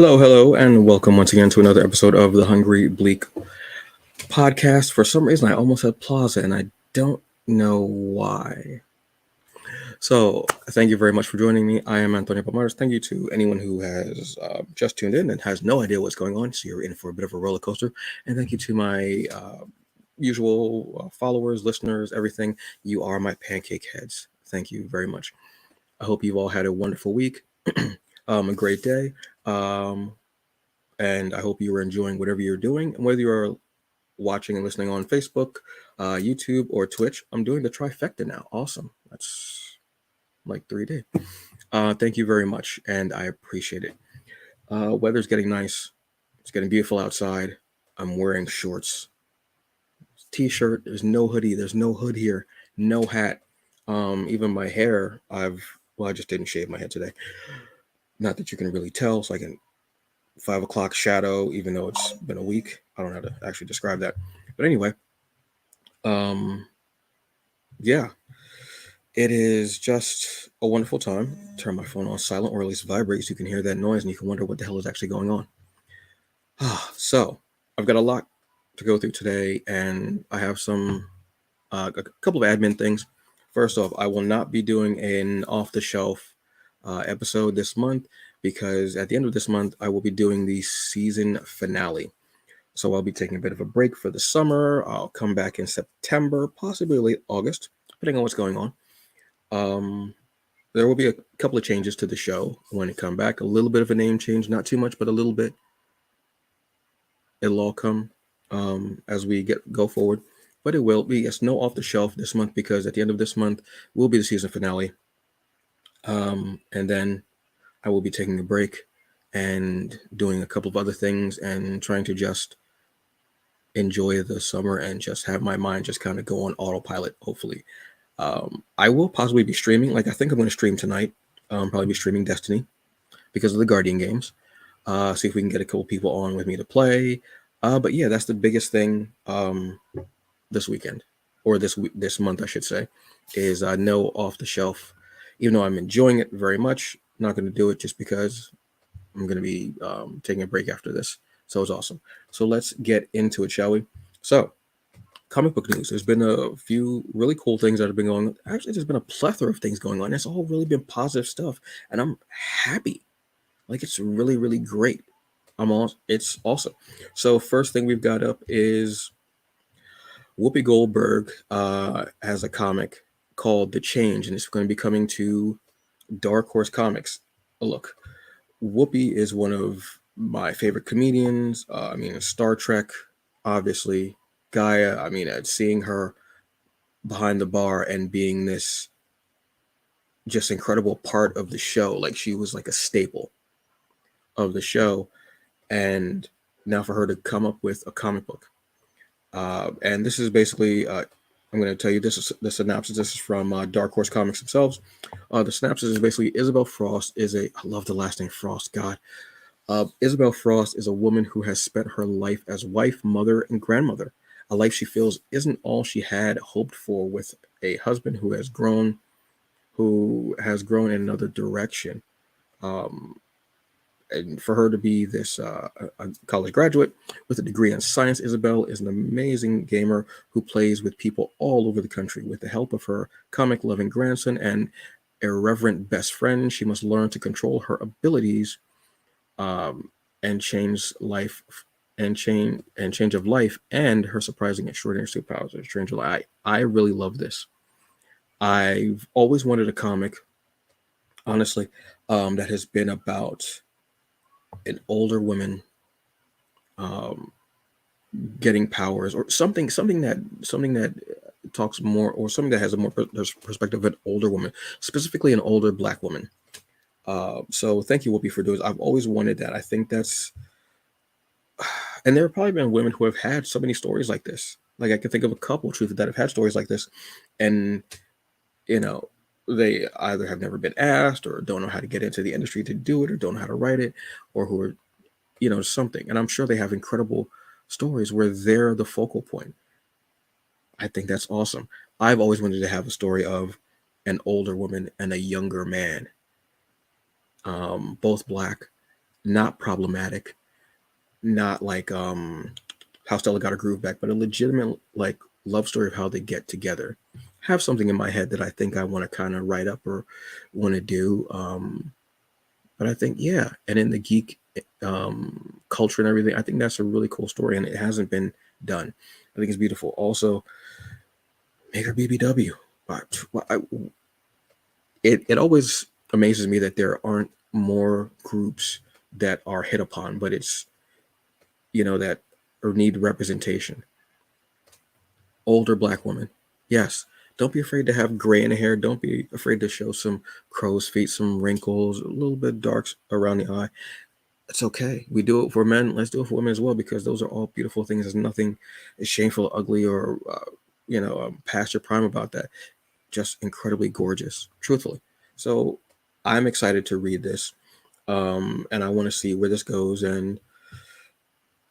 Hello, and welcome once again to another episode of the Hungry Bleak podcast. For some reason, I almost said Plaza, and I don't know why. So, thank you very much for joining me. I am Antonio Palmares. Thank you to anyone who has just tuned in and has no idea what's going on. So, you're in for a bit of a roller coaster. And thank you to my usual followers, listeners, everything. You are my pancake heads. Thank you very much. I hope you've all had a wonderful week, a great day. And I hope you are enjoying whatever you're doing. And whether you're watching and listening on Facebook, YouTube, or Twitch, I'm doing the trifecta now. Awesome. That's like 3 days. Thank you very much, and I appreciate it. Weather's getting nice. It's getting beautiful outside. I'm wearing shorts, t-shirt. There's no hoodie. There's no hood here. No hat. Even my hair, I just didn't shave my head today. Not that you can really tell, so I can 5 o'clock shadow, even though it's been a week. I don't know how to actually describe that. But anyway, yeah, it is just a wonderful time. Turn my phone on silent, or at least vibrate, so you can hear that noise and you can wonder what the hell is actually going on. So I've got a lot to go through today, and I have a couple of admin things. First off, I will not be doing an off-the-shelf episode this month, because at the end of this month, I will be doing the season finale. So I'll be taking a bit of a break for the summer. I'll come back in September, possibly late August, depending on what's going on. There will be a couple of changes to the show when it come back. A little bit of a name change, not too much, but a little bit. It'll all come as we go forward. But it will be, yes, no off the shelf this month, because at the end of this month will be the season finale. And then I will be taking a break and doing a couple of other things and trying to just enjoy the summer and just have my mind just kind of go on autopilot, hopefully. I will possibly be streaming. I think I'm going to stream tonight. Probably be streaming Destiny because of the Guardian games. See if we can get a couple people on with me to play. But yeah, that's the biggest thing this weekend, or this month, I should say, is no off the shelf. Even though I'm enjoying it very much, not going to do it just because I'm going to be taking a break after this. So it's awesome. So let's get into it, shall we? So, comic book news. There's been a few really cool things that have been going on. Actually, there's been a plethora of things going on. It's all really been positive stuff, and I'm happy. It's really, really great. It's awesome. So first thing we've got up is Whoopi Goldberg has a comic called The Change, and it's going to be coming to Dark Horse Comics. Look, Whoopi is one of my favorite comedians. Star Trek, obviously. Gaia, seeing her behind the bar and being this just incredible part of the show. She was like a staple of the show. And now for her to come up with a comic book. And this is basically, I'm going to tell you the synopsis. This is from Dark Horse Comics themselves. The synopsis is basically Isabel Frost I love the last name Frost, God. Isabel Frost is a woman who has spent her life as wife, mother, and grandmother. A life she feels isn't all she had hoped for, with a husband who has grown in another direction. And for her to be this a college graduate with a degree in science, Isabel is an amazing gamer who plays with people all over the country. With the help of her comic-loving grandson and irreverent best friend, she must learn to control her abilities and change of life, and her surprising extraordinary superpowers. Strange life. I really love this. I've always wanted a comic, honestly, that has been about an older woman getting powers, or something that talks more, or something that has a more perspective of an older woman, specifically an older Black woman. So thank you, Whoopi, for doing this. I've always wanted that. I think that's, and there have probably been women who have had so many stories like this. I can think of a couple, truth, that have had stories like this, and they either have never been asked, or don't know how to get into the industry to do it, or don't know how to write it, or who are something. And I'm sure they have incredible stories where they're the focal point. I think that's awesome. I've always wanted to have a story of an older woman and a younger man, both Black, not problematic, not like how Stella got her groove back, but a legitimate like love story of how they get together. Have something in my head that I think I want to kind of write up or want to do. But I think, yeah, and in the geek culture and everything, I think that's a really cool story, and it hasn't been done. I think it's beautiful. Also, make her BBW. It always amazes me that there aren't more groups that are hit upon, but it's, that or need representation. Older Black woman, yes. Don't be afraid to have gray in the hair. Don't be afraid to show some crow's feet, some wrinkles, a little bit darks around the eye. It's okay. We do it for men. Let's do it for women as well, because those are all beautiful things. There's nothing shameful, ugly, or past your prime about that. Just incredibly gorgeous, truthfully. So I'm excited to read this, and I want to see where this goes. And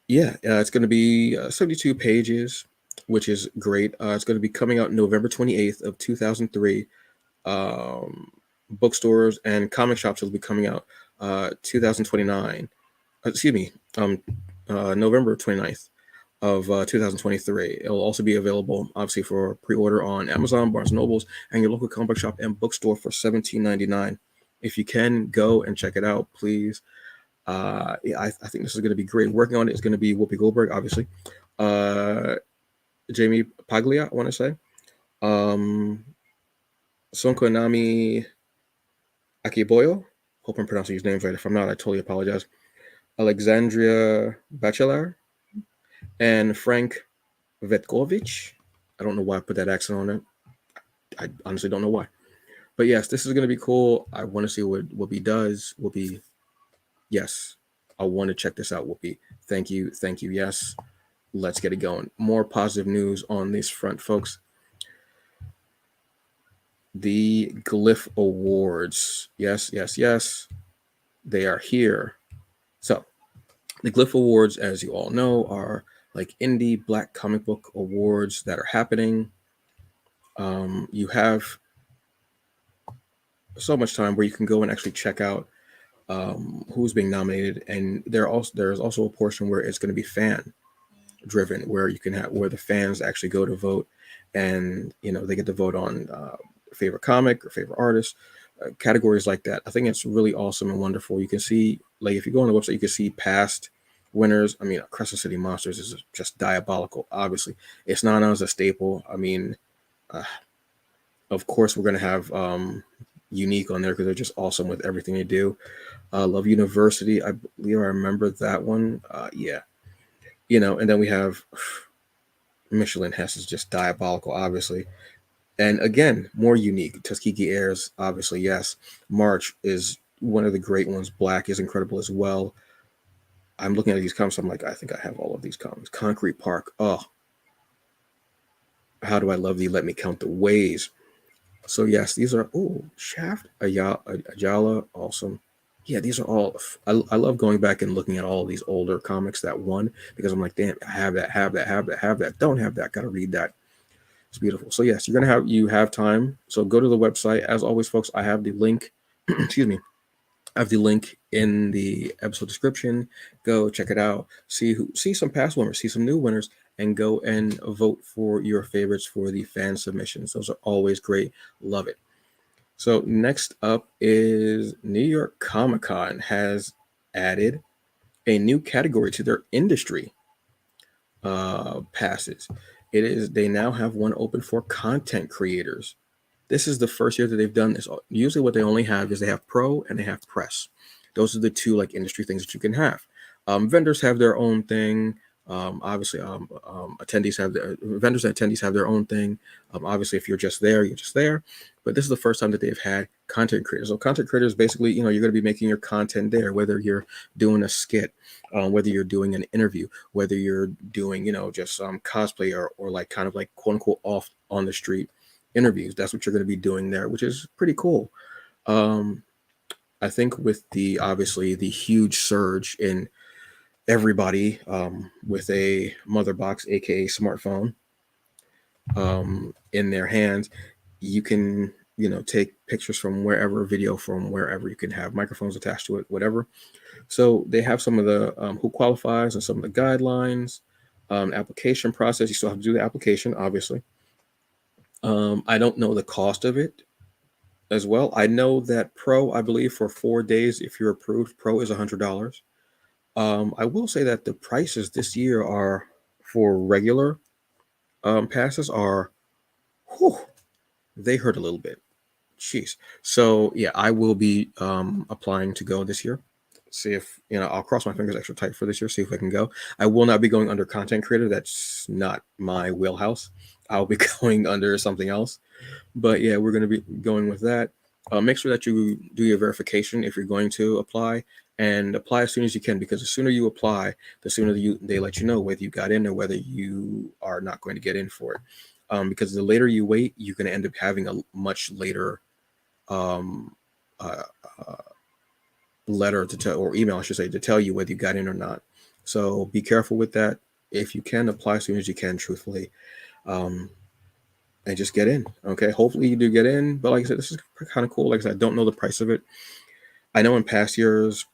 yeah, it's going to be 72 pages, which is great. It's going to be coming out November 28th of 2003. Bookstores and comic shops will be coming out 2029. Excuse me, November 29th of 2023. It'll also be available, obviously, for pre-order on Amazon, Barnes & Nobles, and your local comic book shop and bookstore for $17.99. If you can, go and check it out, please. Yeah, I think this is going to be great. Working on it is going to be Whoopi Goldberg, obviously. Jamie Paglia, I want to say. Sonkonami Akiboyo. Hope I'm pronouncing his name right. If I'm not, I totally apologize. Alexandria Bachelor. And Frank Vetkovich. I don't know why I put that accent on it. I honestly don't know why. But yes, this is going to be cool. I want to see what Whoopi does. Whoopi, yes. I want to check this out, Whoopi. Thank you. Thank you. Yes. Let's get it going. More positive news on this front, folks. The Glyph Awards. Yes, yes, yes. They are here. So, the Glyph Awards, as you all know, are like indie Black comic book awards that are happening. You have so much time where you can go and actually check out who's being nominated, and there's also a portion where it's going to be fan driven, where you can have where the fans actually go to vote, and they get to vote on favorite comic or favorite artist, categories like that. I think it's really awesome and wonderful. You can see, like, if you go on the website, you can see past winners. I mean, Crescent City Monsters is just diabolical. Obviously, it's not as a staple. I mean, of course, we're going to have Unique on there because they're just awesome with everything they do. Love University, I believe I remember that one. Yeah, and then we have Michelin Hess is just diabolical, obviously. And again, more Unique. Tuskegee Airs, obviously, yes. March is one of the great ones. Black is incredible as well. I'm looking at these comics. I'm like, I think I have all of these comics. Concrete Park. Oh, how do I love thee? Let me count the ways. So yes, these are Shaft, Ayala, awesome. Yeah, these are all. I love going back and looking at all of these older comics that won, because I'm like, damn, I have that. Don't have that. Got to read that. It's beautiful. So yes, you have time. So go to the website. As always, folks, I have the link. Excuse me. I have the link in the episode description. Go check it out. See some past winners, see some new winners, and go and vote for your favorites for the fan submissions. Those are always great. Love it. So next up is New York Comic Con has added a new category to their industry passes. They now have one open for content creators. This is the first year that they've done this. Usually what they only have is they have pro and they have press. Those are the two like industry things that you can have. Vendors have their own thing. Obviously, attendees have vendors and attendees have their own thing. Obviously, if you're just there, you're just there. But this is the first time that they've had content creators. So content creators, basically, you're going to be making your content there, whether you're doing a skit, whether you're doing an interview, whether you're doing, just cosplay or like kind of like quote unquote off on the street interviews. That's what you're going to be doing there, which is pretty cool. I think with obviously the huge surge in everybody with a mother box, aka smartphone, in their hands, you can take pictures from wherever, video from wherever. You can have microphones attached to it, whatever. So they have some of the who qualifies and some of the guidelines, application process. You still have to do the application, obviously. I don't know the cost of it as well. I know that Pro, I believe for 4 days, if you're approved, Pro is $100. I will say that the prices this year are for regular passes are, whew, they hurt a little bit. Jeez. So yeah, I will be applying to go this year. See if I'll cross my fingers extra tight for this year. See if I can go. I will not be going under content creator. That's not my wheelhouse. I'll be going under something else. But yeah, we're going to be going with that. Make sure that you do your verification if you're going to apply, and apply as soon as you can, because the sooner you apply, the sooner they let you know whether you got in or whether you are not going to get in for it. Because the later you wait, you're going to end up having a much later letter to tell, or email, I should say, to tell you whether you got in or not. So be careful with that. If you can, apply as soon as you can, truthfully, and just get in. Okay. Hopefully you do get in. But like I said, this is kind of cool. Like I said, I don't know the price of it. I know in past years,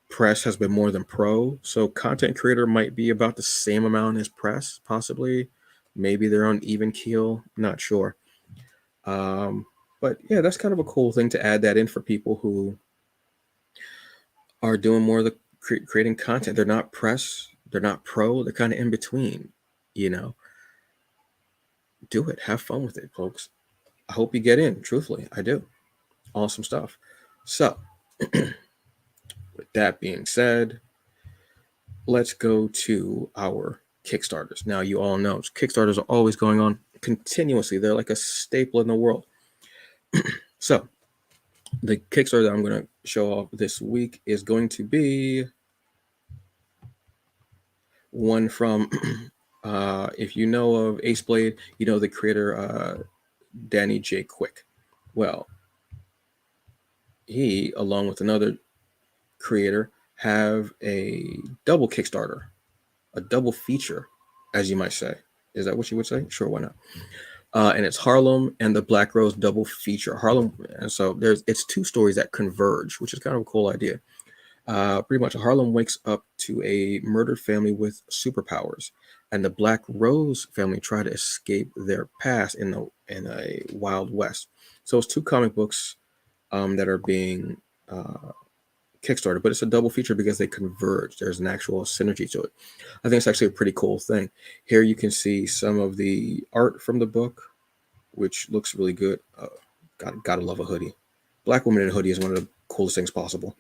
press has been more than pro. So content creator might be about the same amount as press, possibly. Maybe they're on even keel. Not sure. But yeah, that's kind of a cool thing to add that in for people who are doing more of the creating content. They're not press, they're not pro, they're kind of in between. Do it, have fun with it, folks. I hope you get in. Truthfully, I do. Awesome stuff. So with that being said, let's go to our Kickstarters. Now, you all know Kickstarters are always going on continuously. They're like a staple in the world. So the Kickstarter that I'm going to show off this week is going to be one from, if you know of Ace Blade, you know the creator Danny J. Quick. Well, he, along with another creator, have a double Kickstarter, a double feature, as you might say. Is that what you would say? Sure, why not? And it's Harlem and the Black Rose double feature. Harlem, and so it's two stories that converge, which is kind of a cool idea. Pretty much, Harlem wakes up to a murdered family with superpowers, and the Black Rose family try to escape their past in a Wild West. So it's two comic books that are being Kickstarter, but it's a double feature because they converge. There's an actual synergy to it. I think it's actually a pretty cool thing. Here you can see some of the art from the book, which looks really good. Gotta love a hoodie. Black woman in a hoodie is one of the coolest things possible.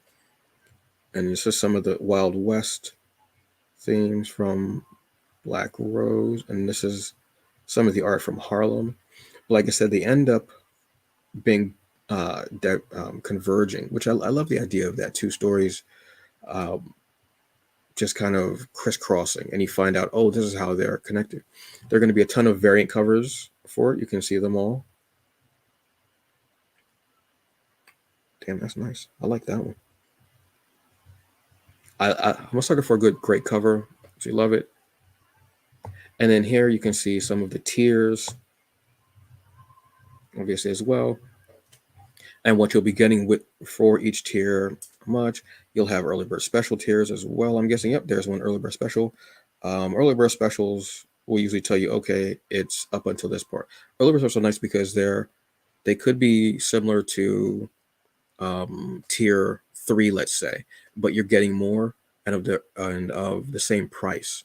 And this is some of the Wild West themes from Black Rose, and this is some of the art from Harlem. Like I said, they end up being converging, which I love the idea of that. Two stories just kind of crisscrossing, and you find out, oh, this is how they're connected. There are going to be a ton of variant covers for it. You can see them all. Damn, that's nice. I like that one. I'm a sucker for a great cover. So you love it. And then here you can see some of the tiers, obviously, as well. And what you'll be getting for each tier, much. You'll have early bird special tiers as well. I'm guessing, yep, there's one early bird special. Early bird specials will usually tell you, okay, it's up until this part. Early bird specials are nice because they could be similar to tier 3, let's say, but you're getting more and of the same price,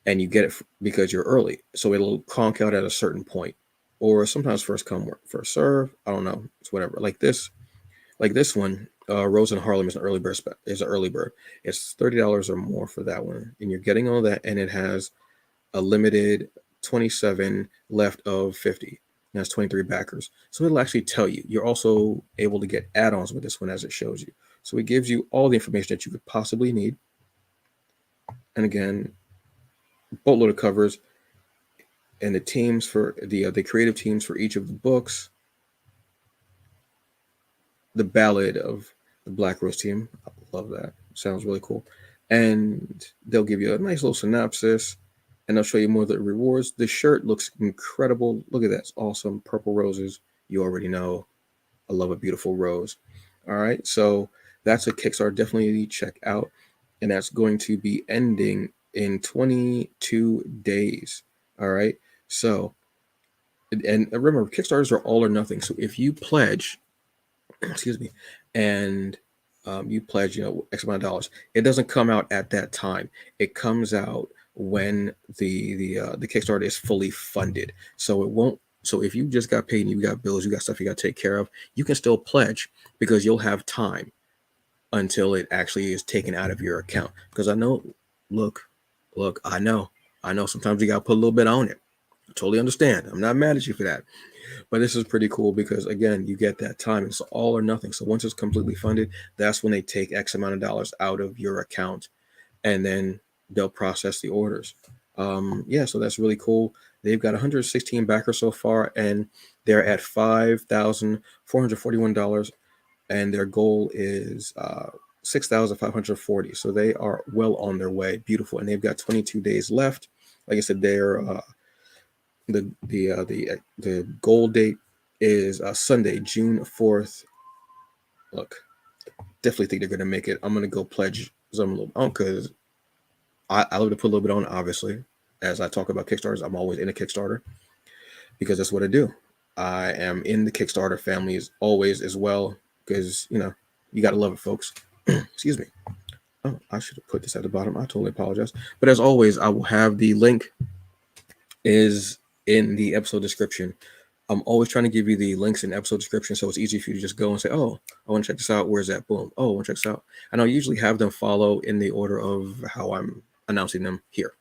and you get it because you're early. So it'll conk out at a certain point, or sometimes first come first serve. I don't know. It's whatever. Like this one, Rose and Harlem is an early bird. It's $30 or more for that one, and you're getting all that, and it has a limited 27 left of 50. And that's 23 backers. So it'll actually tell you. You're also able to get add-ons with this one, as it shows you. So it gives you all the information that you could possibly need. And again, boatload of covers, and the teams for the creative teams for each of the books. The Ballad of the Black Rose team. I love that. Sounds really cool. And they'll give you a nice little synopsis, and they'll show you more of the rewards. The shirt looks incredible. Look at that. It's awesome. Purple roses. You already know I love a beautiful rose. All right, so that's a Kickstarter. Definitely check out, and that's going to be ending in 22 days. All right, so and remember, Kickstarters are all or nothing. So if you pledge, excuse me, and you pledge, X amount of dollars, it doesn't come out at that time. It comes out when the Kickstarter is fully funded. So it won't. So if you just got paid and you got bills, you got stuff you got to take care of, you can still pledge because you'll have time until it actually is taken out of your account. Because I know, look, I know sometimes you got to put a little bit on it. I totally understand. I'm not mad at you for that. But this is pretty cool because, again, you get that time. It's all or nothing. So once it's completely funded, that's when they take X amount of dollars out of your account, and then they'll process the orders. So that's really cool. They've got 116 backers so far, and they're at $5,441, and their goal is 6,540. So they are well on their way. Beautiful, and they've got 22 days left. Like I said, they're the goal date is Sunday, June 4th. Look, definitely think they're gonna make it. I'm gonna go pledge some little because I love to put a little bit on. Obviously, as I talk about Kickstarters, I'm always in a Kickstarter because that's what I do. I am in the Kickstarter families always as well because you gotta love it, folks. Excuse me. Oh, I should have put this at the bottom. I totally apologize. But as always, I will have the link is in the episode description. I'm always trying to give you the links in the episode description so it's easy for you to just go and say, oh, I want to check this out. Where's that? Boom. Oh, I want to check this out. And I'll usually have them follow in the order of how I'm announcing them here.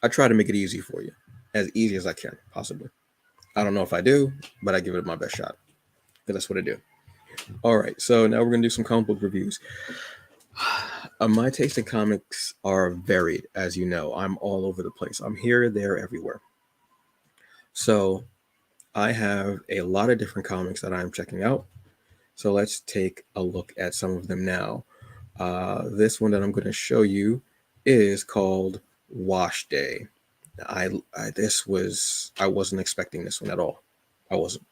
I try to make it easy for you, as easy as I can, possibly. I don't know if I do, but I give it my best shot because that's what I do. All right, so now we're going to do some comic book reviews. My taste in comics are varied, as you know. I'm all over the place. I'm here, there, everywhere. So I have a lot of different comics that I'm checking out. So let's take a look at some of them now. This one that I'm going to show you is called Wash Day. I wasn't expecting this one at all. I wasn't.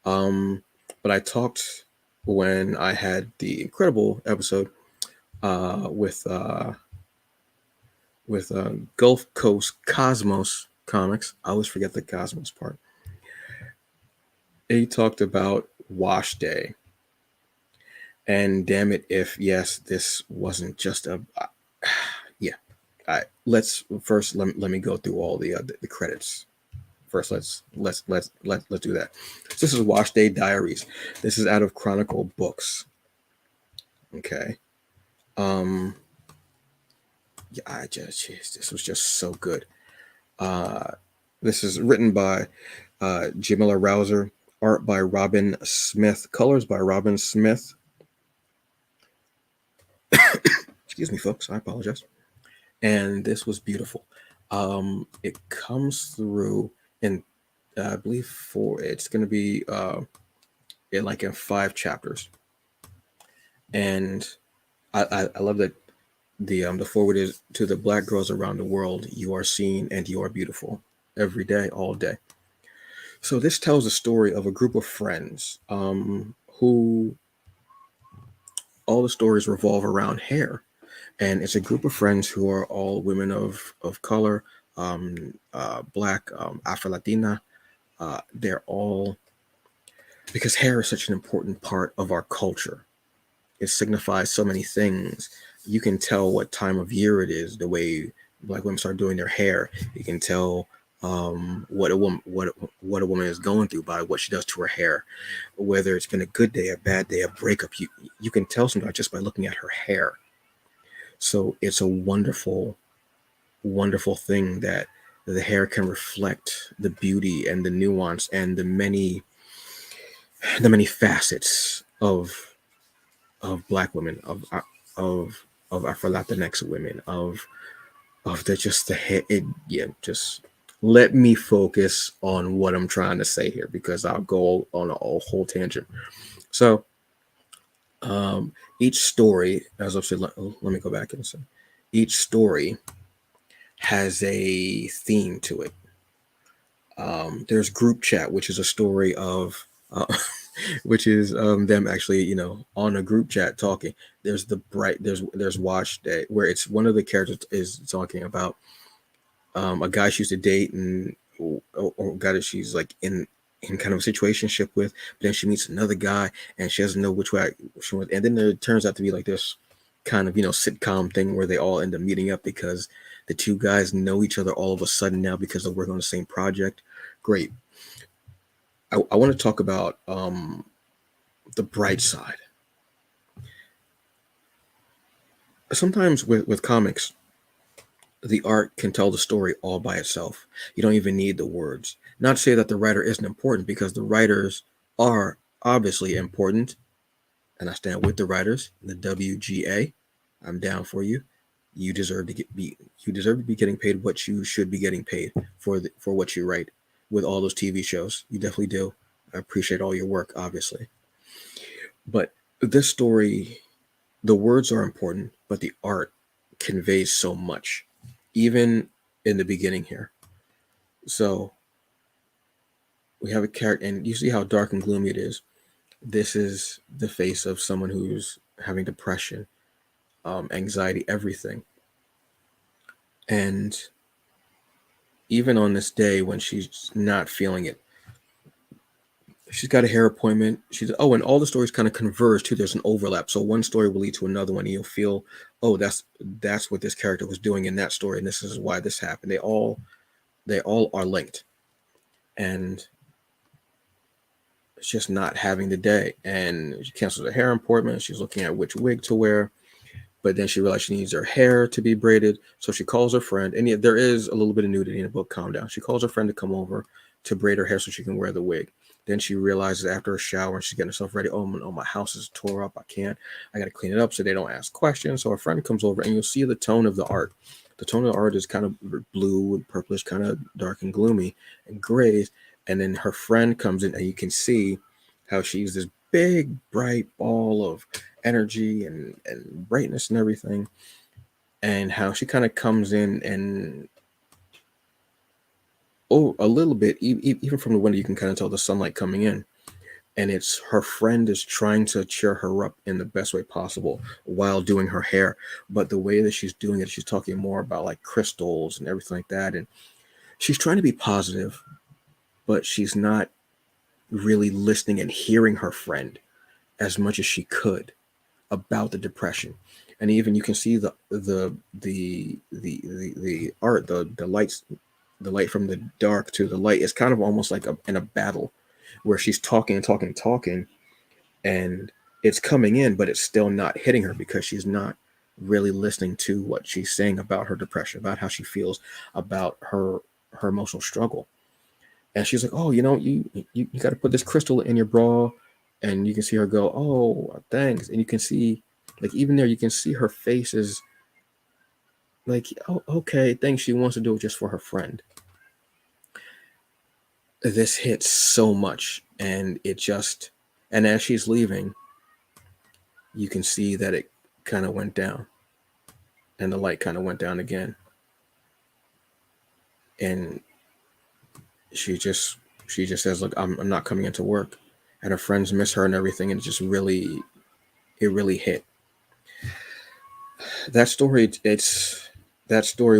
But I talked when I had the incredible episode with Gulf Coast Cosmos Comics. I always forget the Cosmos part. He talked about Wash Day. And damn it, if yes, this wasn't just a yeah. Let's first let me go through all the credits. First, let's do that. So this is Wash Day Diaries. This is out of Chronicle Books. Okay. Yeah, this was just so good. This is written by Jamila Rouser, art by Robin Smith, colors by Robin Smith. Excuse me, folks. I apologize. And this was beautiful. It comes through in, I believe, it's going to be in 5 chapters. And I love that the forward is to the Black girls around the world. You are seen and you are beautiful every day, all day. So this tells a story of a group of friends who all the stories revolve around hair. And it's a group of friends who are all women of color, Black, Afro-Latina. They're all, because hair is such an important part of our culture. It signifies so many things. You can tell what time of year it is, the way Black women start doing their hair. You can tell what a woman is going through by what she does to her hair, whether it's been a good day, a bad day, a breakup. You can tell sometimes just by looking at her hair. So it's a wonderful, wonderful thing that the hair can reflect the beauty and the nuance and the many facets of Black women, of Afro-Latinx women, of the hair. Just let me focus on what I'm trying to say here because I'll go on a whole tangent. So each story, as I've said, let me go back and say, each story has a theme to it. There's Group Chat, which is a story of which is them actually, on a group chat talking. There's there's Watch Day, where it's one of the characters is talking about a guy she used to date, and or guy that she's like in kind of a situationship with, but then she meets another guy and she doesn't know which way she went. And then it turns out to be like this kind of, sitcom thing where they all end up meeting up because the two guys know each other all of a sudden now because they're working on the same project. Great. I want to talk about the bright side. Sometimes with comics, the art can tell the story all by itself. You don't even need the words. Not to say that the writer isn't important, because the writers are obviously important, and I stand with the writers. The WGA, I'm down for you. You deserve to you deserve to be getting paid what you should be getting paid for what you write with all those TV shows. You definitely do. I appreciate all your work, obviously. But this story, the words are important, but the art conveys so much, even in the beginning here. So we have a character, and you see how dark and gloomy it is. This is the face of someone who's having depression, anxiety, everything. And even on this day when she's not feeling it, she's got a hair appointment. And all the stories kind of converge too. There's an overlap. So one story will lead to another one, and you'll feel, oh, that's what this character was doing in that story, and this is why this happened. They all are linked. And it's just not having the day. And she cancels her hair appointment. She's looking at which wig to wear. But then she realizes she needs her hair to be braided. So she calls her friend. And yet there is a little bit of nudity in the book. Calm down. She calls her friend to come over to braid her hair so she can wear the wig. Then she realizes after a shower, she's getting herself ready. Oh, my house is tore up. I got to clean it up so they don't ask questions. So her friend comes over, and you'll see the tone of the art. The tone of the art is kind of blue and purplish, kind of dark and gloomy and grays. And then her friend comes in, and you can see how she's this big, bright ball of energy and brightness and everything. And how she kind of comes in, and a little bit, even from the window, you can kind of tell the sunlight coming in. And it's her friend is trying to cheer her up in the best way possible while doing her hair. But the way that she's doing it, she's talking more about like crystals and everything like that. And she's trying to be positive, but she's not really listening and hearing her friend as much as she could about the depression. And even you can see the art, the lights, the light from the dark to the light is kind of almost like in a battle where she's talking and talking and talking, and it's coming in, but it's still not hitting her because she's not really listening to what she's saying about her depression, about how she feels, about her emotional struggle. And she's like, oh, you got to put this crystal in your bra. And you can see her go, oh, thanks. And you can see, like, even there, you can see her face is like, oh, okay, thanks. She wants to do it just for her friend. This hits so much. And and as she's leaving, you can see that it kind of went down. And the light kind of went down again. And she just says, look, I'm not coming into work. And her friends miss her and everything. And it really hit. That story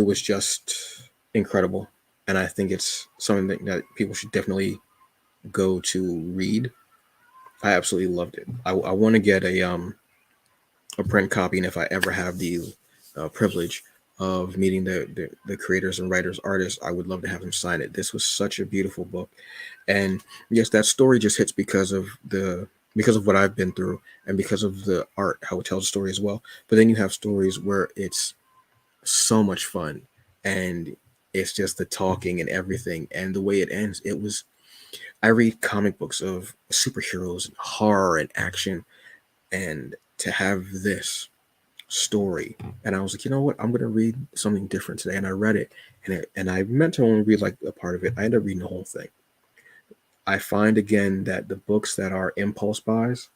was just incredible. And I think it's something that people should definitely go to read. I absolutely loved it. I want to get a print copy, and if I ever have the privilege of meeting the creators and writers, artists, I would love to have them sign it. This was such a beautiful book. And yes, that story just hits because of what I've been through, and because of the art, how it tells a story as well. But then you have stories where it's so much fun, and it's just the talking and everything, and the way it ends. I read comic books of superheroes and horror and action, and to have this story, and I was like, you know what, I'm gonna read something different today. And I read it, and I meant to only read like a part of it. I ended up reading the whole thing. I find again that the books that are impulse buys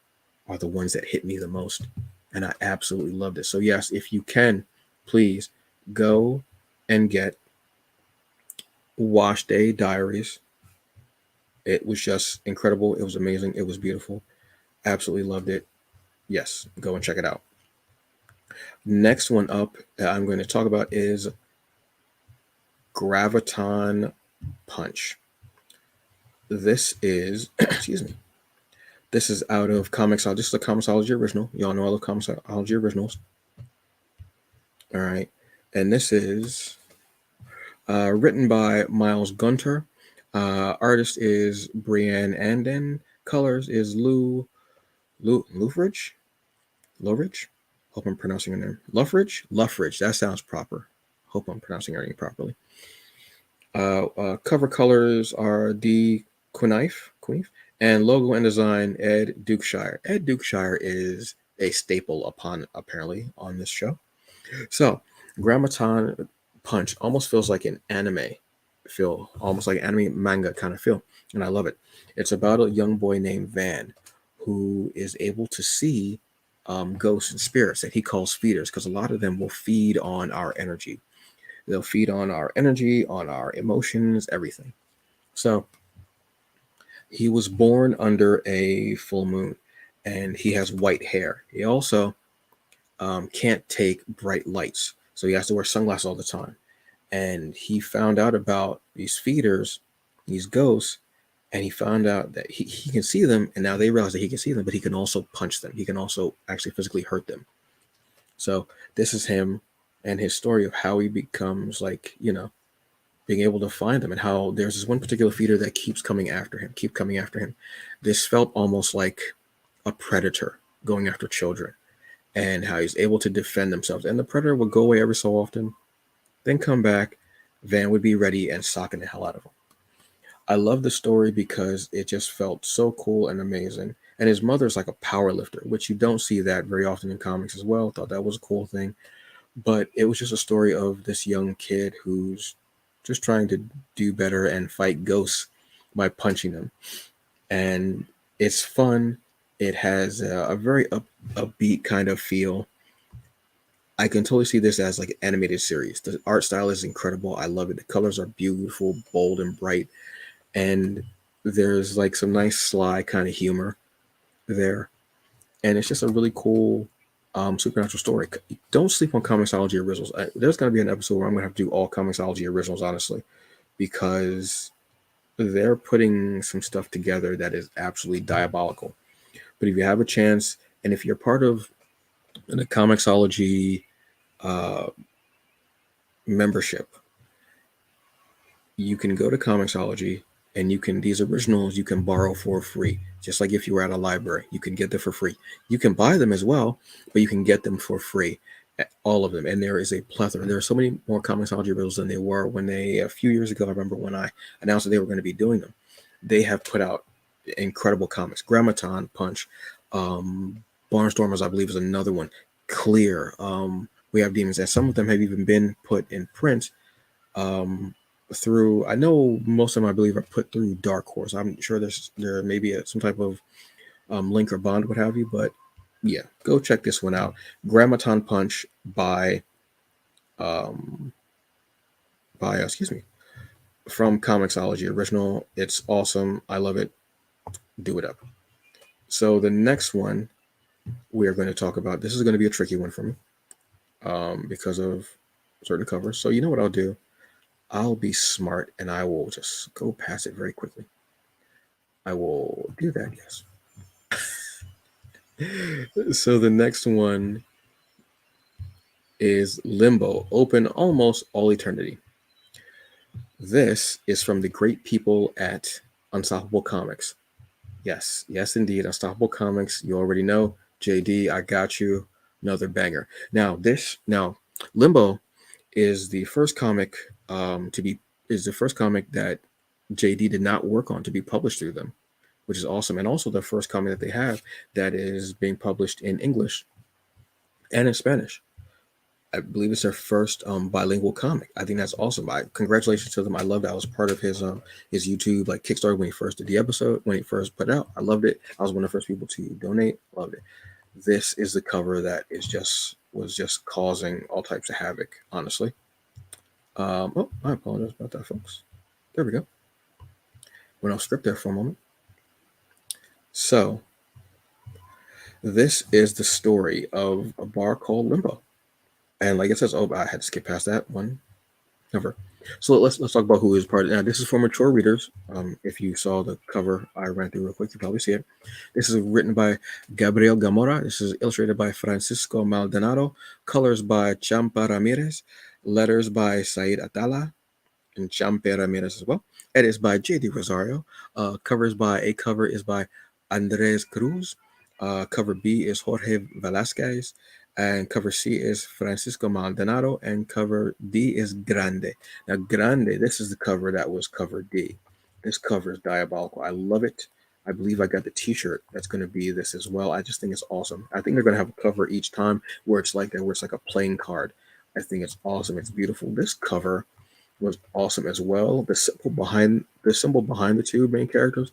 are the ones that hit me the most, and I absolutely loved it. So yes, if you can, please go and get Wash Day Diaries It was just incredible. It was amazing. It was beautiful. Absolutely loved it. Yes, go and check it out. Next one up that I'm going to talk about is Grammaton Punch. This is, excuse me, this is out of Comixology. This is a Comixology original. Y'all know I love Comixology originals. All right. And this is written by Miles Gunter. Artist is Brianne Anden. Colors is Lufridge. Lowridge. Hope I'm pronouncing her name. Luffridge. That sounds proper. Hope I'm pronouncing her name properly. Cover colors are D. Quinnife, and logo and design Ed Dukeshire. Ed Dukeshire is a staple apparently on this show. So, Grammaton Punch almost feels like an anime feel, almost like anime manga kind of feel, and I love it. It's about a young boy named Van who is able to see ghosts and spirits that he calls feeders, because a lot of them will feed on our energy. They'll feed on our energy, on our emotions, everything. So he was born under a full moon, and he has white hair. He also can't take bright lights, so he has to wear sunglasses all the time. And he found out about these feeders, these ghosts, and he found out that he can see them, and now they realize that he can see them, but he can also punch them. He can also actually physically hurt them. So this is him and his story of how he becomes, like, being able to find them, and how there's this one particular feeder that keeps coming after him. This felt almost like a predator going after children, and how he's able to defend themselves. And the predator would go away every so often, then come back. Van would be ready and socking the hell out of him. I love the story because it just felt so cool and amazing. And his mother's like a power lifter, which you don't see that very often in comics as well. Thought that was a cool thing. But it was just a story of this young kid who's just trying to do better and fight ghosts by punching them. And it's fun. It has a very upbeat kind of feel. I can totally see this as like an animated series. The art style is incredible. I love it. The colors are beautiful, bold, and bright. And there's like some nice sly kind of humor there. And it's just a really cool supernatural story. Don't sleep on Comixology originals. There's going to be an episode where I'm going to have to do all Comixology originals, honestly, because they're putting some stuff together that is absolutely diabolical. But if you have a chance, and if you're part of the Comixology membership, you can go to Comixology, and these originals you can borrow for free, just like if you were at a library. You can get them for free. You can buy them as well, but you can get them for free, all of them. And there is a plethora. There are so many more Comixology originals than they were when they, a few years ago, I remember when I announced that they were going to be doing them. They have put out incredible comics. Grammaton Punch, Barnstormers, I believe, is another one. Clear. We have Demons, and some of them have even been put in print through, I know most of them, I believe, are put through Dark Horse. I'm sure there may be some type of link or bond, what have you, but yeah, go check this one out. Grammaton Punch by from Comixology original. It's awesome. I love it. Do it up. So the next one we are going to talk about, this is going to be a tricky one for me because of certain covers. So you know what I'll do? I'll be smart and I will just go past it very quickly. I will do that, yes. So the next one is Limbo, Open Almost All Eternity. This is from the great people at Unstoppable Comics. Yes, indeed. Unstoppable Comics. You already know. JD, I got you. Another banger. Now, Limbo is the first comic that JD did not work on to be published through them, which is awesome. And also the first comic that they have that is being published in English and in Spanish. I believe it's their first bilingual comic. I think that's awesome. Congratulations to them. I loved it. I was part of his YouTube like Kickstarter when he first did the episode, when he first put it out. I loved it. I was one of the first people to donate. Loved it. This is the cover that was just causing all types of havoc, honestly. I apologize about that, folks. There we go. went off script there for a moment. So this is the story of a bar called Limbo. And like it says, oh, I had to skip past that one. Never. So let's talk about who is part of it. Now, this is for mature readers. If you saw the cover I ran through real quick, you probably see it. This is written by Gabriel Gamora. This is illustrated by Francisco Maldonado. Colors by Champa Ramirez. Letters by Said Atala and Champa Ramirez as well. Edits by J.D. Rosario. Cover is by Andres Cruz. Cover B is Jorge Velasquez. And cover C is Francisco Maldonado, and cover D is Grande. Now, Grande, this is the cover that was cover D. This cover is diabolical. I love it. I believe I got the t-shirt that's going to be this as well. I just think it's awesome. I think they're going to have a cover each time where it's like a playing card. I think it's awesome. It's beautiful. This cover was awesome as well. The symbol behind the two main characters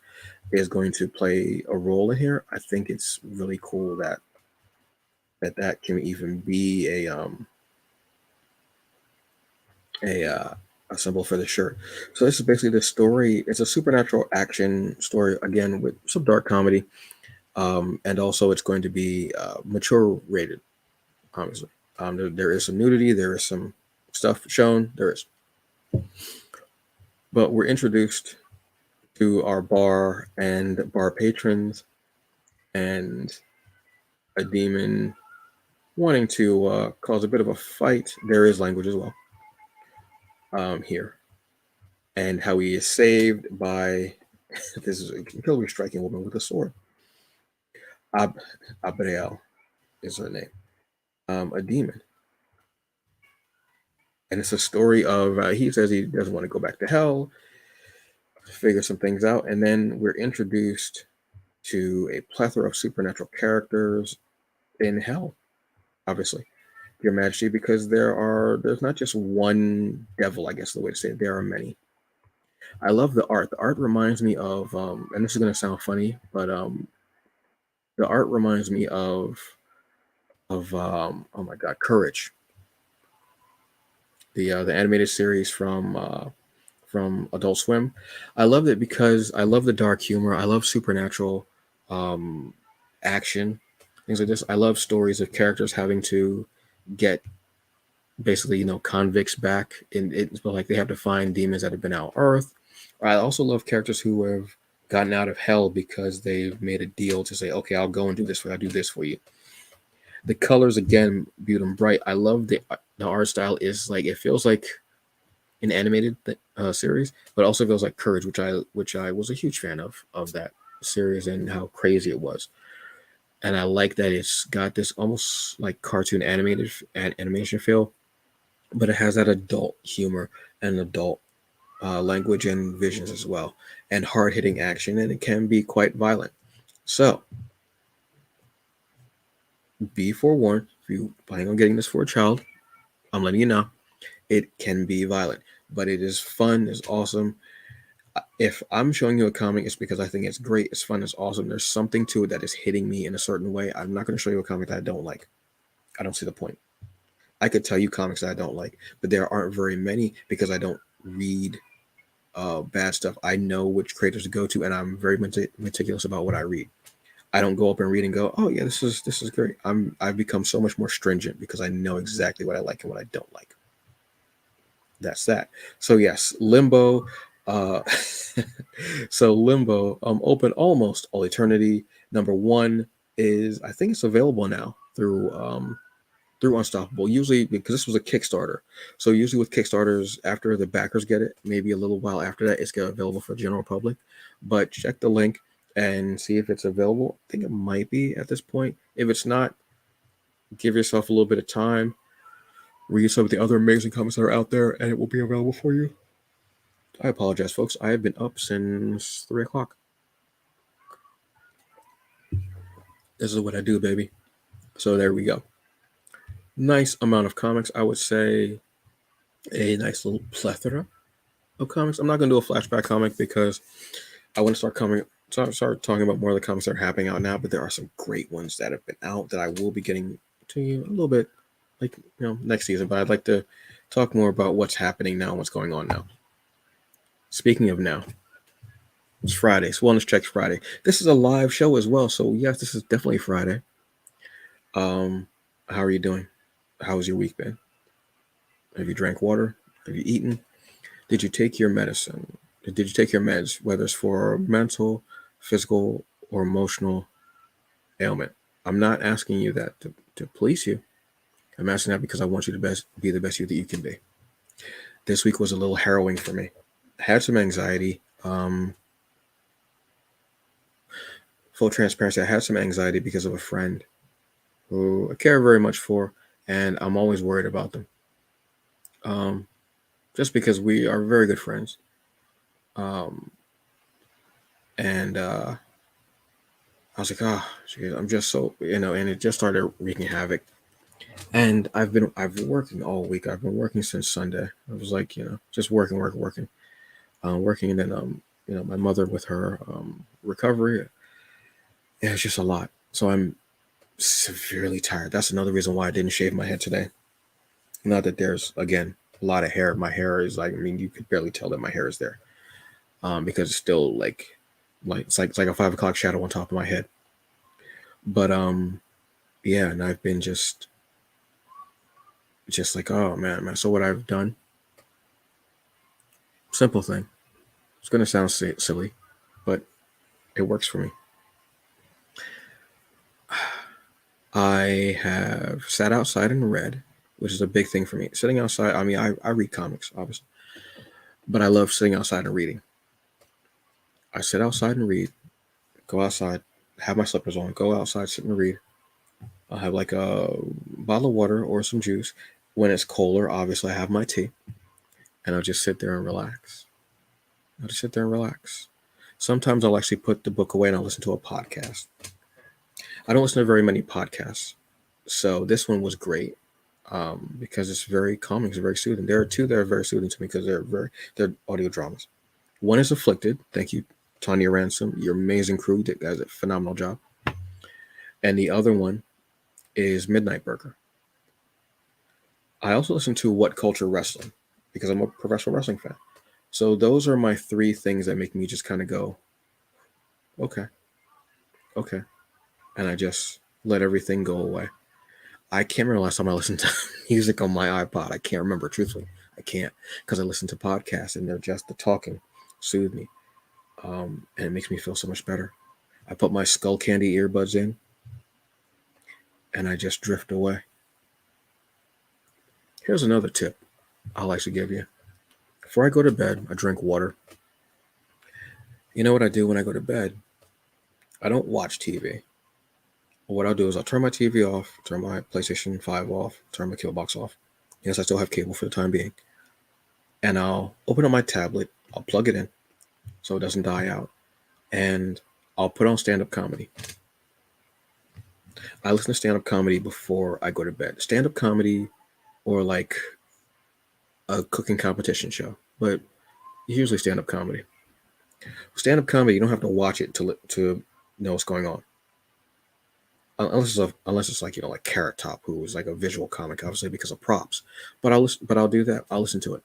is going to play a role in here. I think it's really cool that can even be a symbol for the shirt. So this is basically the story. It's a supernatural action story, again, with some dark comedy. And also it's going to be mature rated, obviously. There is some nudity, there is some stuff shown, there is. But we're introduced to our bar and bar patrons and a demon wanting to cause a bit of a fight. There is language as well here. And how he is saved by, this is a incredibly striking woman with a sword. Abriel is her name. A demon. And it's a story of, he says he doesn't want to go back to hell, figure some things out. And then we're introduced to a plethora of supernatural characters in hell, obviously, Your Majesty, because there's not just one devil, I guess the way to say it. There are many. I love the art. The art reminds me of, and this is going to sound funny, but the art reminds me of oh my God, Courage, the animated series from Adult Swim. I loved it because I love the dark humor. I love supernatural action, things like this. I love stories of characters having to get basically, convicts back, and it's like they have to find demons that have been out on Earth. I also love characters who have gotten out of hell because they've made a deal to say, okay, I'll go and do this for you. I'll do this for you. The colors, again, beautiful and bright. I love the art style. Is like, it feels like an animated series, but also feels like Courage, which I was a huge fan of that series and how crazy it was. And I like that it's got this almost like cartoon animation feel, but it has that adult humor and adult language and visions as well, and hard-hitting action, and it can be quite violent. So be forewarned, if you planning on getting this for a child, I'm letting you know, it can be violent, but it is fun, it's awesome. If I'm showing you a comic, it's because I think it's great, it's fun, it's awesome. There's something to it that is hitting me in a certain way. I'm not going to show you a comic that I don't like. I don't see the point. I could tell you comics that I don't like, but there aren't very many because I don't read bad stuff. I know which creators to go to, and I'm very meticulous about what I read. I don't go up and read and go, oh yeah, this is great. I've become so much more stringent because I know exactly what I like and what I don't like. That's that. So yes, Limbo. So Limbo, open almost all eternity. Number 1 is, I think it's available now through Unstoppable. Usually, because this was a Kickstarter, so usually with Kickstarters, after the backers get it, maybe a little while after that, it's available for the general public. But check the link and see if it's available. I think it might be at this point. If it's not, give yourself a little bit of time. Read some of the other amazing comics that are out there, and it will be available for you. I apologize, folks. I have been up since 3 o'clock. This is what I do, baby. So there we go. Nice amount of comics. I would say a nice little plethora of comics. I'm not going to do a flashback comic because I want to start talking about more of the comics that are happening out now, but there are some great ones that have been out that I will be getting to you a little bit, like, next season. But I'd like to talk more about what's happening now and what's going on now. Speaking of now, It's Friday. It's Wellness Checks Friday. This is a live show as well. So yes, this is definitely Friday. How are you doing? How's your week been? Have you drank water? Have you eaten? Did you take your medicine? Did you take your meds, whether it's for mental, physical, or emotional ailment? I'm not asking you that to police you. I'm asking that because I want you to be the best you that you can be. This week was a little harrowing for me. I had some anxiety. Full transparency, I had some anxiety because of a friend who I care very much for, and I'm always worried about them. Just because we are very good friends. And I was like, oh, geez, I'm just so, and it just started wreaking havoc. And I've been working all week. I've been working since Sunday. I was like, just working, working. And then, my mother with her recovery. Yeah, it's just a lot. So I'm severely tired. That's another reason why I didn't shave my head today. Not that there's, again, a lot of hair. My hair is like, you could barely tell that my hair is there. Because it's still like it's like a 5 o'clock shadow on top of my head. But yeah, and I've been just like, oh man. So what I've done, simple thing. It's gonna sound silly, but it works for me. I have sat outside and read, which is a big thing for me. Sitting outside, I read comics, obviously, but I love sitting outside and reading. I sit outside and read, go outside, have my slippers on, go outside, sit and read. I'll have like a bottle of water or some juice. When it's colder, obviously, I have my tea, and I'll just sit there and relax. Sometimes I'll actually put the book away and I'll listen to a podcast. I don't listen to very many podcasts, so this one was great because it's very calming, it's very soothing. There are two that are very soothing to me because they're audio dramas. One is Afflicted. Thank you, Tanya Ransom, your amazing crew that does a phenomenal job. And the other one is Midnight Burger. I also listen to What Culture Wrestling because I'm a professional wrestling fan. So those are my three things that make me just kind of go, okay. And I just let everything go away. I can't remember the last time I listened to music on my iPod. I can't remember, truthfully. I can't, because I listen to podcasts and they're just the talking soothe me. And it makes me feel so much better. I put my Skull Candy earbuds in and I just drift away. Here's another tip I'll actually give you. Before I go to bed, I drink water. You know what I do when I go to bed? I don't watch TV. What I'll do is I'll turn my TV off, turn my PlayStation 5 off, turn my cable box off. Yes, I still have cable for the time being. And I'll open up my tablet, I'll plug it in so it doesn't die out, and I'll put on stand-up comedy. I listen to stand-up comedy before I go to bed. Stand-up comedy or like a cooking competition show, but usually stand-up comedy. Stand-up comedy, you don't have to watch it to know what's going on. Unless it's like, like Carrot Top, who is like a visual comic, obviously because of props. But I'll do that. I'll listen to it.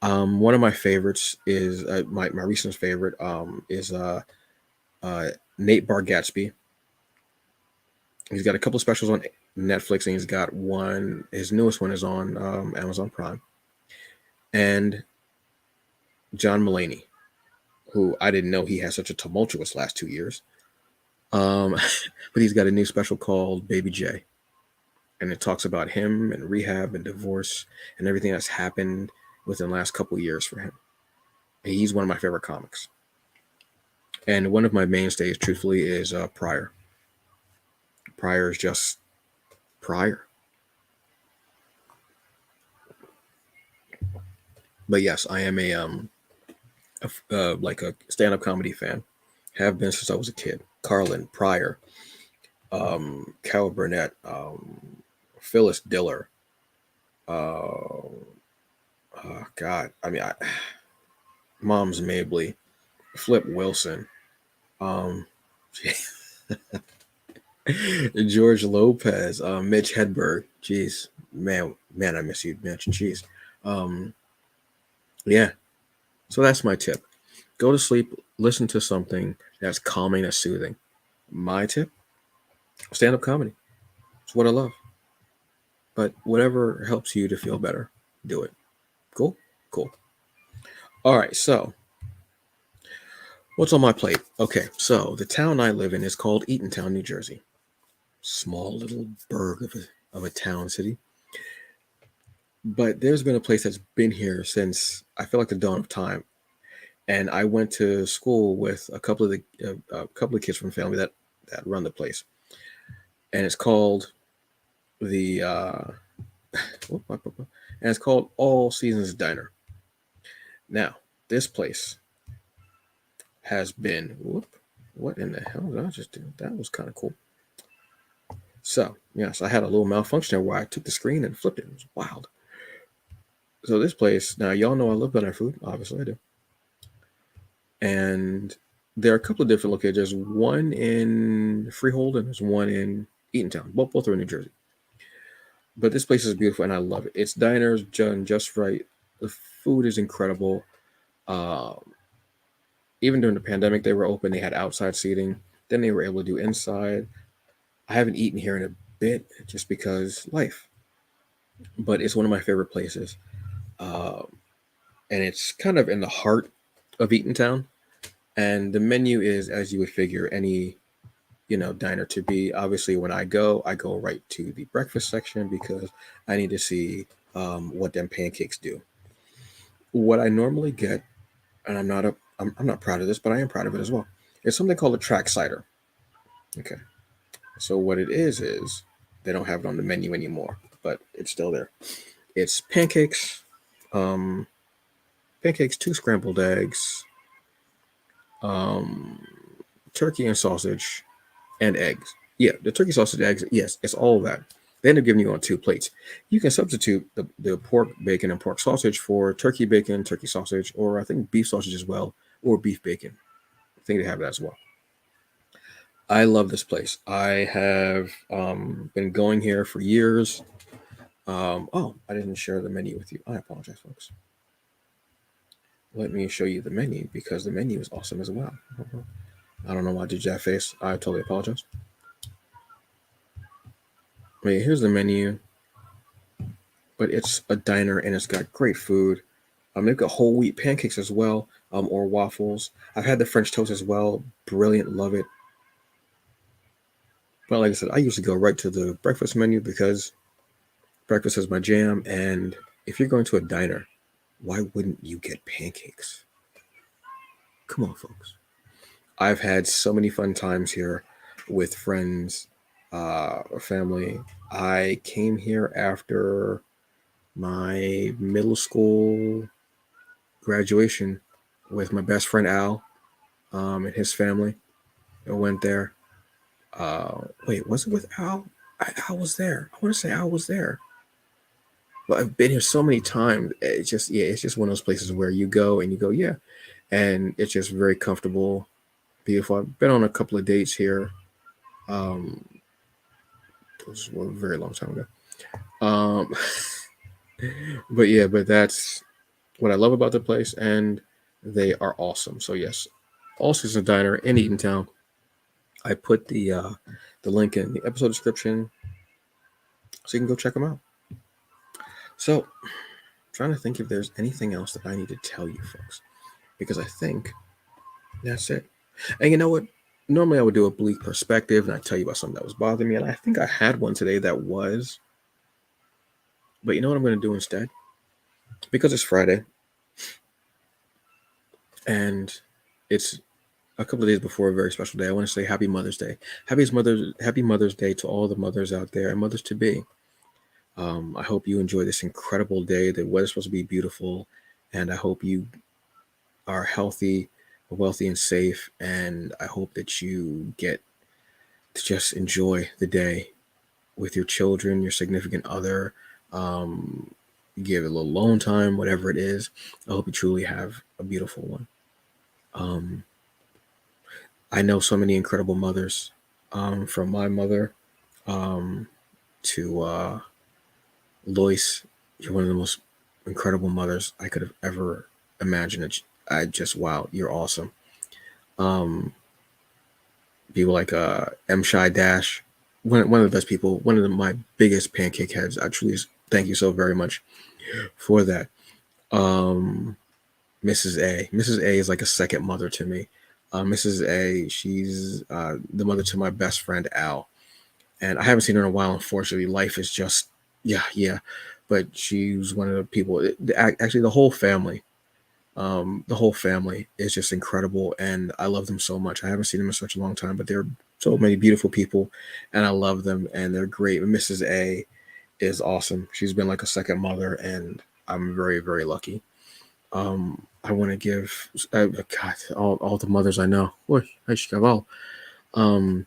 One of my favorites is my recent favorite is Nate Bargatze. He's got a couple of specials on Netflix, and he's got one. His newest one is on Amazon Prime. And John Mulaney, who I didn't know he had such a tumultuous last 2 years. But he's got a new special called Baby J. And it talks about him and rehab and divorce and everything that's happened within the last couple of years for him. And he's one of my favorite comics. And one of my mainstays, truthfully, is Pryor. Pryor is just Pryor. But yes, I am like a stand-up comedy fan. Have been since I was a kid. Carlin, Pryor, Carol Burnett, Phyllis Diller. God, Moms Mabley, Flip Wilson, George Lopez, Mitch Hedberg. Jeez, man, I miss you, Mitch. Jeez. Yeah. So that's my tip. Go to sleep, listen to something that's calming, that's soothing. My tip: stand-up comedy. It's what I love. But whatever helps you to feel better, do it. Cool? Cool. All right, so what's on my plate? Okay, so the town I live in is called Eatontown, New Jersey. Small little burg of a town city. But there's been a place that's been here since I feel like the dawn of time. And I went to school with a couple of kids from family that run the place. And it's called the and it's called All Seasons Diner. Now, this place has been what in the hell did I just do? That was kind of cool. So, yes, I had a little malfunction there where I took the screen and flipped it. It was wild. So this place, now y'all know I love Diner food. Obviously I do. And there are a couple of different locations. There's one in Freehold and there's one in Eatontown. Both are in New Jersey. But this place is beautiful and I love it. Its diners done just right. The food is incredible. Even during the pandemic, they were open. They had outside seating. Then they were able to do inside. I haven't eaten here in a bit just because life. But it's one of my favorite places. And it's kind of in the heart of Eatontown. And the menu is, as you would figure, any diner to be. Obviously, when I go right to the breakfast section because I need to see what them pancakes do. What I normally get, and I'm not proud of this, but I am proud of it as well. It's something called a track cider. Okay, so what it is they don't have it on the menu anymore, but it's still there. It's pancakes, 2 scrambled eggs, turkey and sausage, and eggs. Yeah, the turkey sausage eggs. Yes, it's all that. They end up giving you on 2 plates. You can substitute the pork bacon and pork sausage for turkey bacon, turkey sausage, or I think beef sausage as well, or beef bacon. I think they have that as well. I love this place. I have been going here for years. Oh, I didn't share the menu with you. I apologize, folks. Let me show you the menu because the menu is awesome as well. I don't know why I did that face. I totally apologize. Wait, here's the menu. But it's a diner and it's got great food. They've got whole wheat pancakes as well, or waffles. I've had the French toast as well. Brilliant, love it. But like I said, I usually go right to the breakfast menu because breakfast is my jam. And if you're going to a diner, why wouldn't you get pancakes? Come on, folks. I've had so many fun times here with friends, family. I came here after my middle school graduation with my best friend Al and his family. I went there. Wait, was it with Al? Al was there. I want to say Al was there. But I've been here so many times. It's just one of those places where you go and you go, yeah, and it's just very comfortable, beautiful. I've been on a couple of dates here. It was a very long time ago. But that's what I love about the place, and they are awesome. So yes, All Season Diner in Eatontown. I put the link in the episode description, so you can go check them out. So, I'm trying to think if there's anything else that I need to tell you folks, because I think that's it. And you know what? Normally I would do a bleak perspective and I tell you about something that was bothering me, and I think I had one today that was. But you know what I'm going to do instead? Because it's Friday, and it's a couple of days before a very special day. I want to say Happy Mother's Day. Happy Mother's Day to all the mothers out there and mothers to be. I hope you enjoy this incredible day. The weather's supposed to be beautiful, and I hope you are healthy, wealthy, and safe. And I hope that you get to just enjoy the day with your children, your significant other. Give it a little alone time, whatever it is. I hope you truly have a beautiful one. I know so many incredible mothers, from my mother to Lois. You're one of the most incredible mothers I could have ever imagined. wow, you're awesome. People like M Shy Dash, one of the best people, one of my biggest pancake heads. I truly thank you so very much for that. Mrs. A. Mrs. A is like a second mother to me. Mrs. A, she's the mother to my best friend Al, and I haven't seen her in a while. Unfortunately, life is just yeah. But she's one of the people. Actually, the whole family is just incredible, and I love them so much. I haven't seen them in such a long time, but they're so many beautiful people, and I love them, and they're great. Mrs. A is awesome. She's been like a second mother, and I'm very, very lucky. I want to give God all the mothers I know. Um,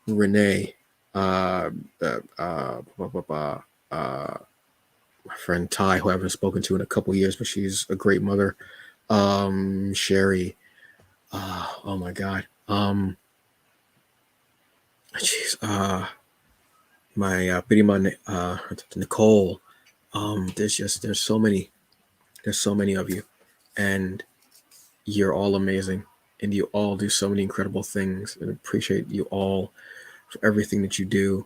Renee, uh, uh, uh, uh, uh, my friend Ty, who I haven't spoken to in a couple years, but she's a great mother. Sherry, oh my God, jeez, my Nicole. There's so many of you, and you're all amazing, and you all do so many incredible things, and appreciate you all for everything that you do.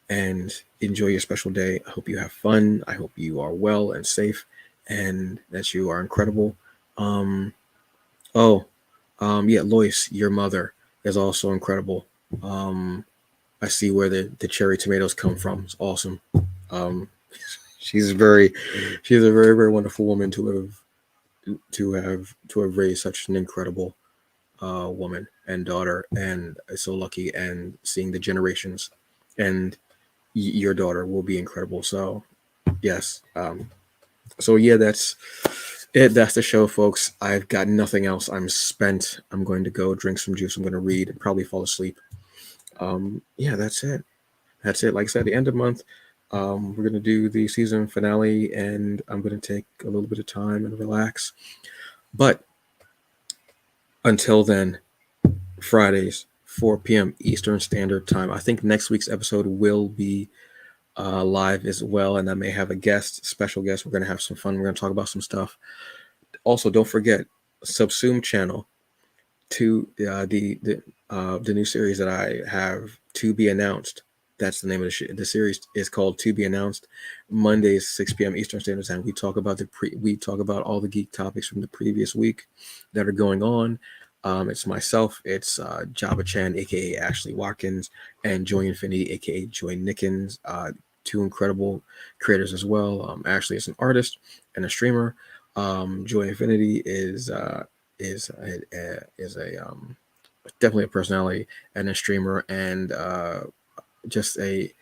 And enjoy your special day. I hope you have fun. I hope you are well and safe, and that you are incredible. Um, oh, yeah, Lois, your mother is also incredible. Um, I see where the cherry tomatoes come from. It's awesome. Um, she's very, she's a very, very wonderful woman to have raised such an incredible woman and daughter, and so lucky. And seeing the generations, and your daughter will be incredible. So yes. So yeah, that's it. That's the show, folks. I've got nothing else. I'm spent. I'm going to go drink some juice. I'm going to read and probably fall asleep. Yeah, that's it. That's it. Like I said, the end of the month, we're going to do the season finale, and I'm going to take a little bit of time and relax. But until then, Fridays, 4 p.m. Eastern Standard Time. I think next week's episode will be live as well, and I may have a special guest. We're going to have some fun. We're going to talk about some stuff. Also, don't forget Subsume channel to the new series that I have to be announced. That's the name of the series is called To Be Announced. Mondays 6 p.m. Eastern Standard Time. We talk about all the geek topics from the previous week that are going on. It's myself, it's Java Chan, aka Ashley Watkins, and Joy Infinity, aka Joy Nickens. Two incredible creators as well. Ashley is an artist and a streamer. Joy Infinity is a definitely a personality and a streamer, and just a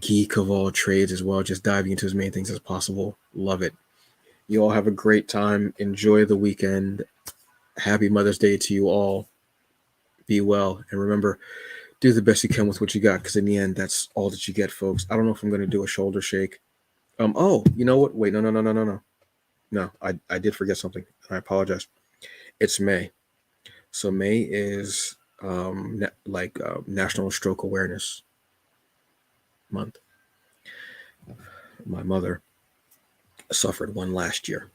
geek of all trades as well, just diving into as many things as possible. Love it. You all have a great time. Enjoy the weekend. Happy Mother's Day to you all. Be well, and remember, do the best you can with what you got, because in the end, that's all that you get, folks. I don't know if I'm going to do a shoulder shake. Oh, you know what? Wait, no. I did forget something. I apologize. It's May. So May is National Stroke Awareness Month. My mother suffered one last year.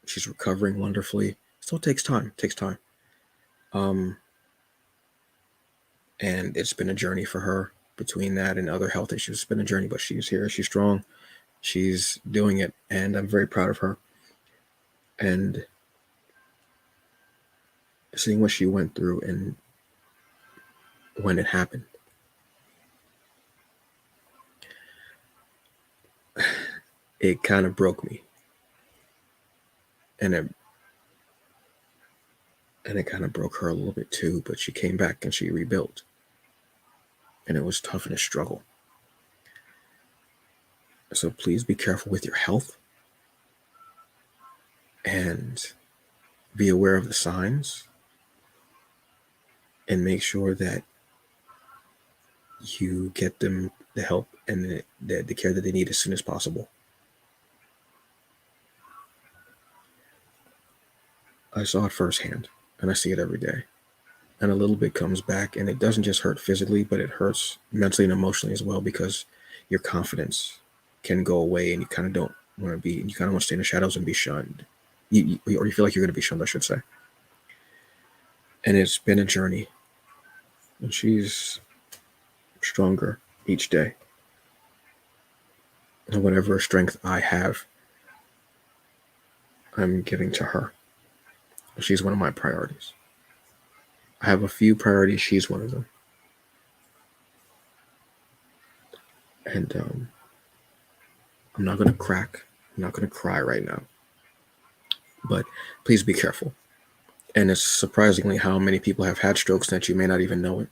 She's recovering wonderfully. Still takes time. And it's been a journey for her. Between that and other health issues, it's been a journey, but she's here. She's strong. She's doing it, and I'm very proud of her. And seeing what she went through and when it happened, it kind of broke me, and it kind of broke her a little bit too. But she came back and she rebuilt, and it was tough and a struggle. So please be careful with your health, and be aware of the signs, and make sure that you get them the help and the care that they need as soon as possible. I saw it firsthand, and I see it every day. And a little bit comes back, and it doesn't just hurt physically, but it hurts mentally and emotionally as well, because your confidence can go away, and you kind of don't want to be, you kind of want to stay in the shadows and be shunned. or you feel like you're going to be shunned, I should say. And it's been a journey. And she's stronger each day. And whatever strength I have, I'm giving to her. She's one of my priorities. I have a few priorities. She's one of them. And I'm not going to crack. I'm not going to cry right now. But please be careful. And it's surprisingly how many people have had strokes that you may not even know it.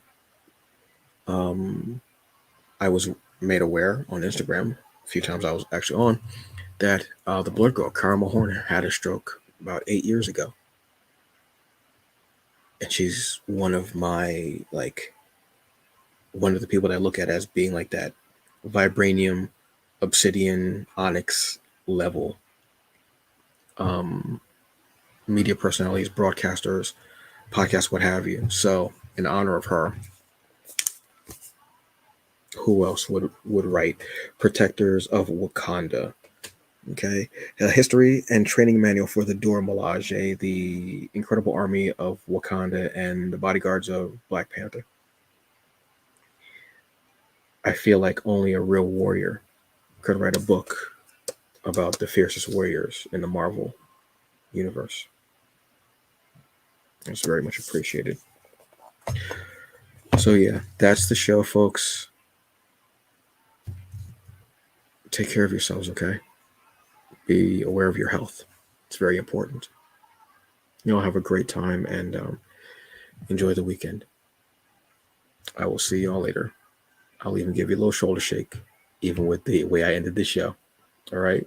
I was made aware on Instagram, a few times I was actually on, that the Blur girl, Caramel Horner, had a stroke about 8 years ago. And she's one of my, one of the people that I look at as being like that vibranium, obsidian, onyx level media personalities, broadcasters, podcasts, what have you. So in honor of her, who else would write Protectors of Wakanda? Okay. A history and training manual for the Dora Milaje, the incredible army of Wakanda, and the bodyguards of Black Panther. I feel like only a real warrior could write a book about the fiercest warriors in the Marvel universe. It's very much appreciated. So yeah, that's the show, folks. Take care of yourselves, okay? Be aware of your health. It's very important. You all have a great time and enjoy the weekend. I will see you all later. I'll even give you a little shoulder shake, even with the way I ended this show. All right?